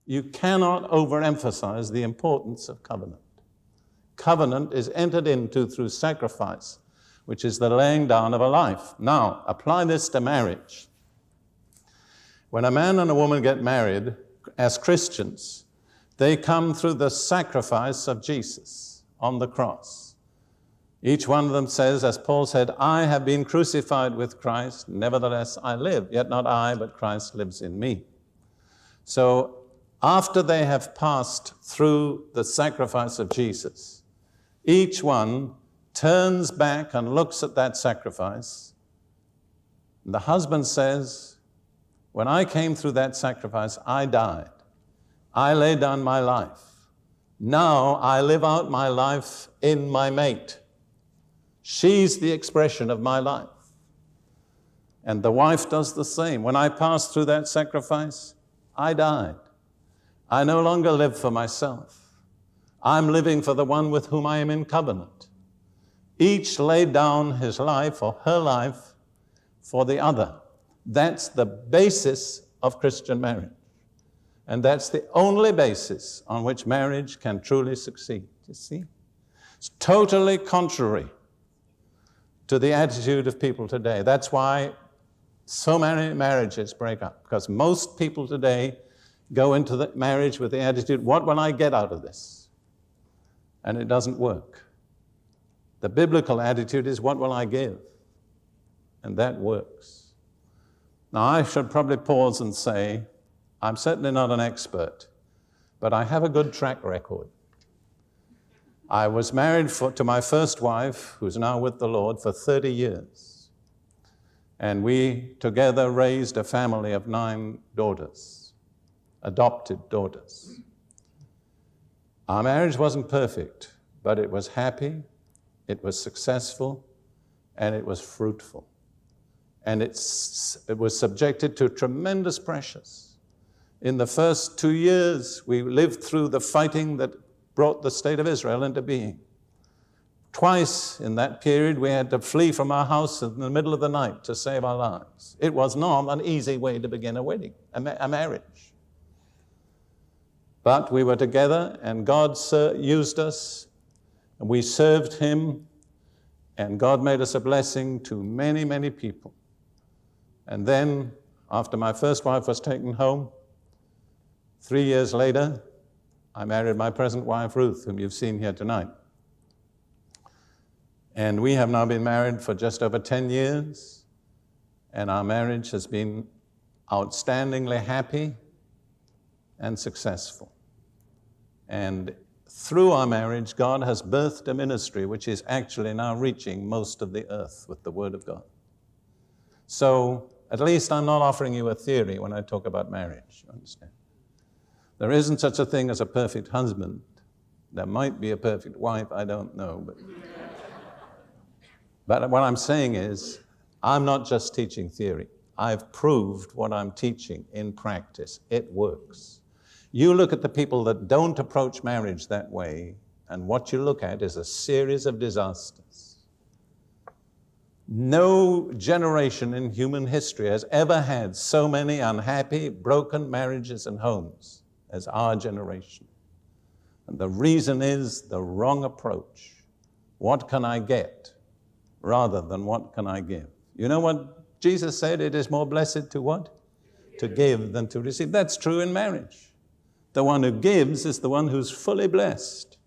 You cannot overemphasize the importance of covenant. Covenant is entered into through sacrifice, which is the laying down of a life. Now, apply this to marriage. When a man and a woman get married as Christians, they come through the sacrifice of Jesus on the cross. Each one of them says, as Paul said, I have been crucified with Christ, nevertheless I live, yet not I, but Christ lives in me. So after they have passed through the sacrifice of Jesus, each one turns back and looks at that sacrifice. The husband says, when I came through that sacrifice, I died. I laid down my life. Now I live out my life in my mate. She's the expression of my life. And the wife does the same. When I passed through that sacrifice, I died. I no longer live for myself. I'm living for the one with whom I am in covenant. Each laid down his life or her life for the other. That's the basis of Christian marriage. And that's the only basis on which marriage can truly succeed. You see? It's totally contrary to the attitude of people today. That's why so many marriages break up, because most people today go into the marriage with the attitude, what will I get out of this? And it doesn't work. The biblical attitude is, what will I give? And that works. Now, I should probably pause and say, I'm certainly not an expert, but I have a good track record. I was married to my first wife, who's now with the Lord, for 30 years. And we together raised a family of 9 daughters, adopted daughters. Our marriage wasn't perfect, but it was happy, it was successful, and it was fruitful. And it was subjected to tremendous pressures. In the first 2 years, we lived through the fighting that brought the state of Israel into being. Twice in that period, we had to flee from our house in the middle of the night to save our lives. It was not an easy way to begin a wedding, a marriage. But we were together, and God used us, and we served Him, and God made us a blessing to many, many people. And then, after my first wife was taken home, 3 years later, I married my present wife, Ruth, whom you've seen here tonight. And we have now been married for just over 10 years, and our marriage has been outstandingly happy and successful. And through our marriage, God has birthed a ministry which is actually now reaching most of the earth with the Word of God. So, at least I'm not offering you a theory when I talk about marriage, you understand? There isn't such a thing as a perfect husband. There might be a perfect wife, I don't know. But what I'm saying is, I'm not just teaching theory. I've proved what I'm teaching in practice. It works. You look at the people that don't approach marriage that way, and what you look at is a series of disasters. No generation in human history has ever had so many unhappy, broken marriages and homes as our generation. And the reason is the wrong approach. What can I get rather than what can I give? You know what Jesus said? It is more blessed to what? To give than to receive. That's true in marriage. The one who gives is the one who's fully blessed.